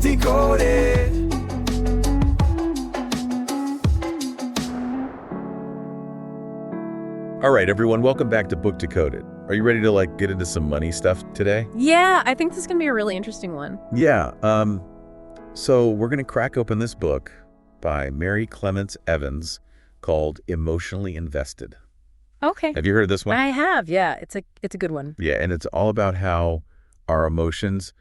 Decoded. All right, everyone, welcome back to Book Decoded. Are you ready to get into some money stuff today? Yeah, I think this is going to be a really interesting one. Yeah. So we're going to crack open this book by Mary Clements Evans called Emotionally Invested. Okay. Have you heard of this one? I have, yeah. It's a good one. Yeah, and it's all about how our emotions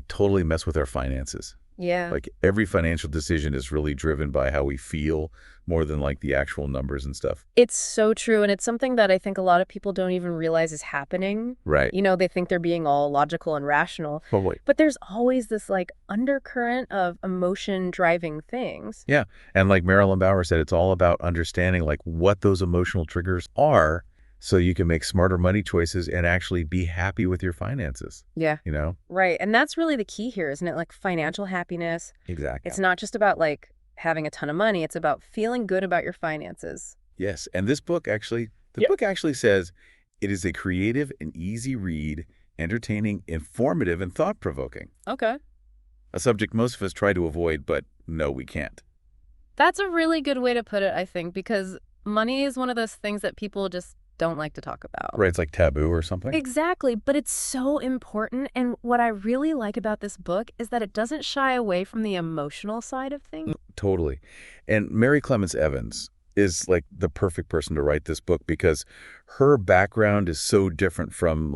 totally mess with our finances. Yeah. Every financial decision is really driven by how we feel more than the actual numbers and stuff. It's so true, and it's something that I think a lot of people don't even realize is happening. Right. They think they're being all logical and rational. Totally. But there's always this undercurrent of emotion driving things. Yeah, and like Marilyn Bauer said, it's all about understanding what those emotional triggers are so you can make smarter money choices and actually be happy with your finances. Yeah. Right. And that's really the key here, isn't it? Financial happiness. Exactly. It's not just about having a ton of money. It's about feeling good about your finances. Yes. And this book book actually says it is a creative and easy read, entertaining, informative, and thought-provoking. Okay. A subject most of us try to avoid, but no, we can't. That's a really good way to put it, I think, because money is one of those things that people just don't like to talk about. Right. It's like taboo or something. Exactly. But it's so important. And what I really like about this book is that it doesn't shy away from the emotional side of things. Totally. And Mary Clements Evans is the perfect person to write this book because her background is so different from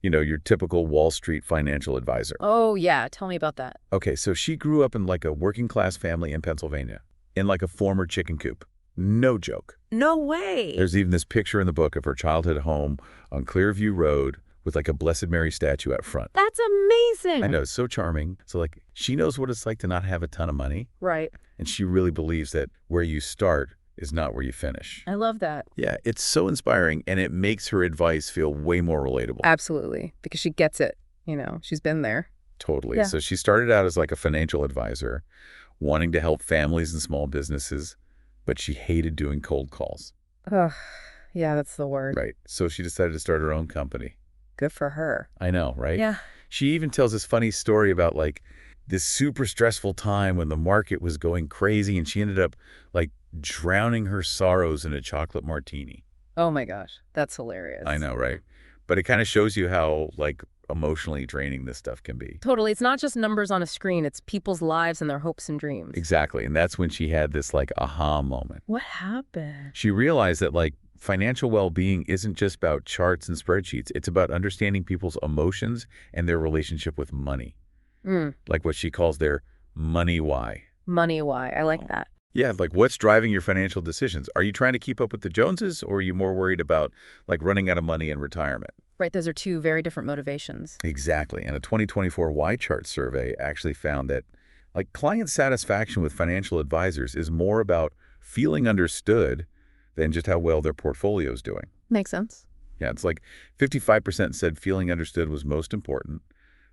your typical Wall Street financial advisor. Oh, yeah. Tell me about that. Okay. So she grew up in a working class family in Pennsylvania in a former chicken coop. No joke. No way. There's even this picture in the book of her childhood home on Clearview Road with a Blessed Mary statue out front. That's amazing. I know, it's so charming. So she knows what it's like to not have a ton of money. Right. And she really believes that where you start is not where you finish. I love that. Yeah, it's so inspiring, and it makes her advice feel way more relatable. Absolutely. Because she gets it. She's been there. Totally. Yeah. So she started out as a financial advisor, wanting to help families and small businesses, but she hated doing cold calls. Ugh. Yeah, that's the word. Right. So she decided to start her own company. Good for her. I know, right? Yeah. She even tells this funny story about this super stressful time when the market was going crazy and she ended up drowning her sorrows in a chocolate martini. Oh my gosh. That's hilarious. I know, right? But it kind of shows you how emotionally draining this stuff can be. Totally. It's not just numbers on a screen. It's people's lives and their hopes and dreams. Exactly. And that's when she had this aha moment. What happened? She realized that financial well-being isn't just about charts and spreadsheets. It's about understanding people's emotions and their relationship with money. What she calls their money why. Money why. I like that. Yeah, what's driving your financial decisions? Are you trying to keep up with the Joneses, or are you more worried about running out of money in retirement? Right, those are two very different motivations. Exactly. And a 2024 Y-Chart survey actually found that client satisfaction with financial advisors is more about feeling understood than just how well their portfolio is doing. Makes sense. Yeah, it's 55% said feeling understood was most important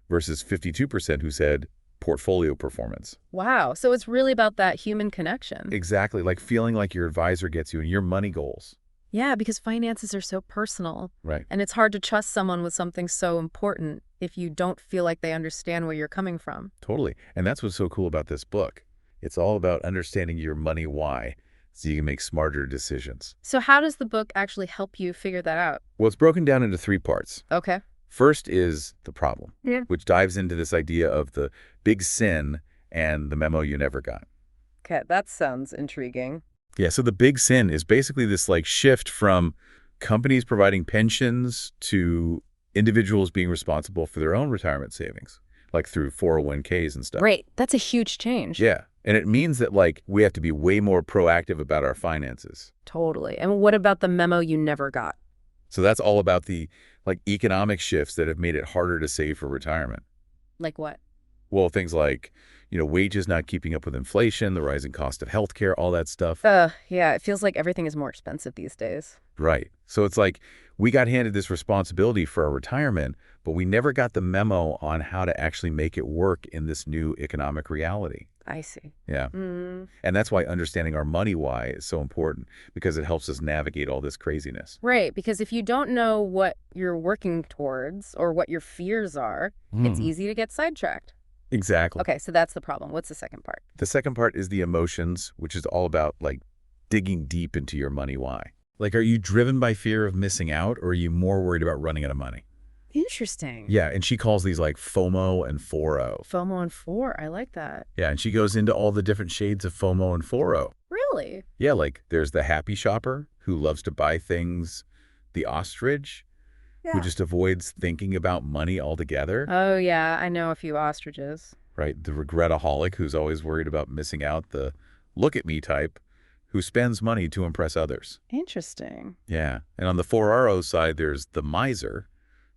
versus 52% who said portfolio performance. Wow. So it's really about that human connection. Exactly. Feeling like your advisor gets you and your money goals. Yeah, because finances are so personal. Right. And it's hard to trust someone with something so important if you don't feel like they understand where you're coming from. Totally. And that's what's so cool about this book. It's all about understanding your money why so you can make smarter decisions. So how does the book actually help you figure that out? Well, it's broken down into 3 parts. Okay. First is the problem, Yeah. which dives into this idea of the big sin and the memo you never got. Okay, that sounds intriguing. Yeah, so the big sin is basically this shift from companies providing pensions to individuals being responsible for their own retirement savings, through 401ks and stuff. Right. That's a huge change. Yeah, and it means that we have to be way more proactive about our finances. Totally. And what about the memo you never got? So that's all about the economic shifts that have made it harder to save for retirement. Like what? Well, things wages not keeping up with inflation, the rising cost of healthcare, all that stuff. Yeah, it feels like everything is more expensive these days. Right. So it's we got handed this responsibility for our retirement, but we never got the memo on how to actually make it work in this new economic reality. I see. Yeah. And that's why understanding our money why is so important, because it helps us navigate all this craziness. Right, because if you don't know what you're working towards or what your fears are, it's easy to get sidetracked. Exactly. Okay, so that's the problem. What's the second part? The second part is the emotions, which is all about like digging deep into your money why. Like, are you driven by fear of missing out, or are you more worried about running out of money? Interesting. Yeah, and she calls these like FOMO and 4O. FOMO and 4. I like that. Yeah, and she goes into all the different shades of FOMO and 4O. Really? Yeah, like there's the happy shopper who loves to buy things, the ostrich who Yeah. just avoids thinking about money altogether, Oh, yeah. I know a few ostriches. right? The regretaholic who's always worried about missing out, the look at me type who spends money to impress others. Interesting. Yeah, and on the 4RO side, there's the miser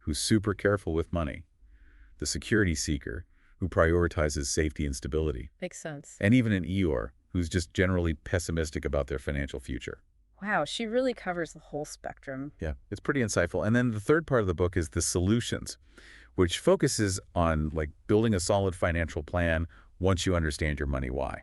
who's super careful with money, the security seeker who prioritizes safety and stability, Makes sense. and even an Eeyore who's just generally pessimistic about their financial future. Wow, she really covers the whole spectrum. Yeah, it's pretty insightful. And then the third part of the book is the solutions, which focuses on like building a solid financial plan once you understand your money why.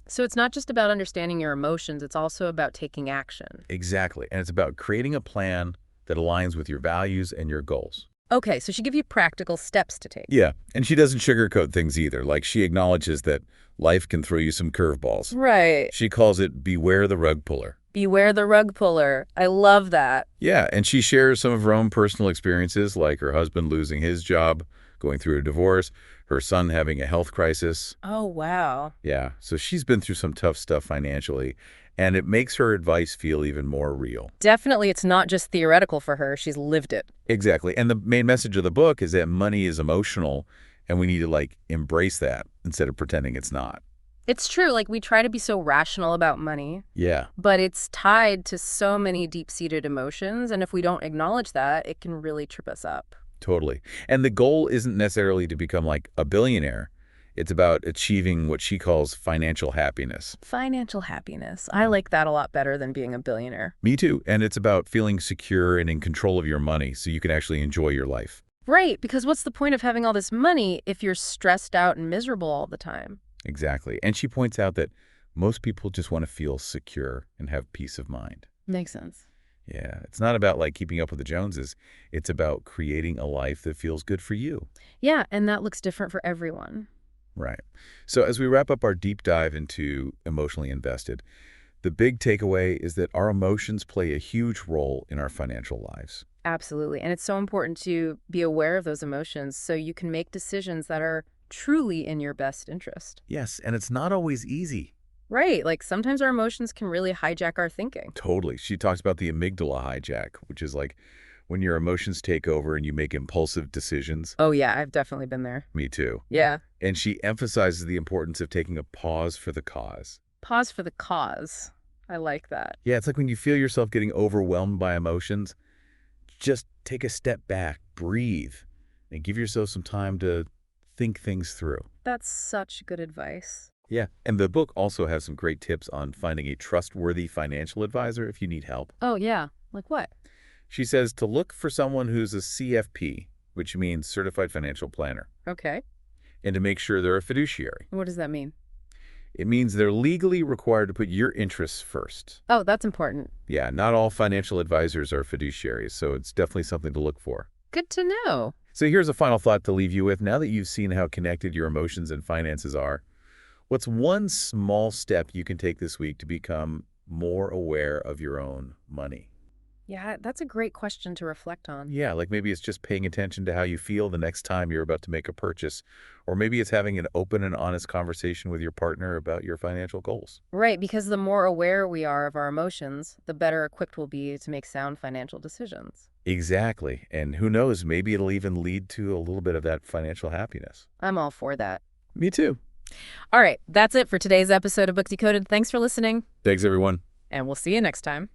So it's not just about understanding your emotions, it's also about taking action. Exactly. And it's about creating a plan that aligns with your values and your goals. Okay, so she gives you practical steps to take. Yeah, and she doesn't sugarcoat things either. Like she acknowledges that life can throw you some curveballs. Right. She calls it beware the rug puller. Beware the rug puller. I love that. Yeah, and she shares some of her own personal experiences, like her husband losing his job, going through a divorce, her son having a health crisis. Oh, wow. Yeah, so she's been through some tough stuff financially, and it makes her advice feel even more real. Definitely, it's not just theoretical for her. She's lived it. Exactly, and the main message of the book is that money is emotional, and we need to, like, embrace that instead of pretending it's not. It's true, like we try to be so rational about money, Yeah, but it's tied to so many deep-seated emotions, and if we don't acknowledge that, it can really trip us up. totally. And the goal isn't necessarily to become, like, a billionaire. It's about achieving what she calls financial happiness. Financial happiness. I like that a lot better than being a billionaire. Me too. And it's about feeling secure and in control of your money so you can actually enjoy your life. Right, because what's the point of having all this money if you're stressed out and miserable all the time? Exactly. And she points out that most people just want to feel secure and have peace of mind. Makes sense. Yeah, it's not about like keeping up with the Joneses. It's about creating a life that feels good for you. Yeah, and that looks different for everyone. Right. So as we wrap up our deep dive into emotionally invested, the big takeaway is that our emotions play a huge role in our financial lives. Absolutely. And it's so important to be aware of those emotions so you can make decisions that are truly in your best interest. Yes, and it's not always easy. Right. Like sometimes our emotions can really hijack our thinking. Totally. She talks about the amygdala hijack, which is like when your emotions take over and you make impulsive decisions. Oh, yeah, I've definitely been there. Me too. Yeah. And she emphasizes the importance of taking a pause for the cause. Pause for the cause. I like that. Yeah, it's like when you feel yourself getting overwhelmed by emotions, just take a step back, breathe, and give yourself some time to think things through. That's such good advice. Yeah, and the book also has some great tips on finding a trustworthy financial advisor if you need help. Oh, yeah. Like what? She says to look for someone who's a CFP, which means Certified Financial Planner, Okay. and to make sure they're a fiduciary. What does that mean? It means they're legally required to put your interests first. Oh, that's important. Yeah, not all financial advisors are fiduciaries, so it's definitely something to look for. Good to know. So here's a final thought to leave you with. Now that you've seen how connected your emotions and finances are, what's one small step you can take this week to become more aware of your own money? Yeah, that's a great question to reflect on. Yeah, like maybe it's just paying attention to how you feel the next time you're about to make a purchase. Or maybe it's having an open and honest conversation with your partner about your financial goals. Right, because the more aware we are of our emotions, the better equipped we'll be to make sound financial decisions. Exactly. And who knows, maybe it'll even lead to a little bit of that financial happiness. I'm all for that. Me too. All right, that's it for today's episode of Book Decoded. Thanks for listening, Thanks, everyone. and we'll see you next time.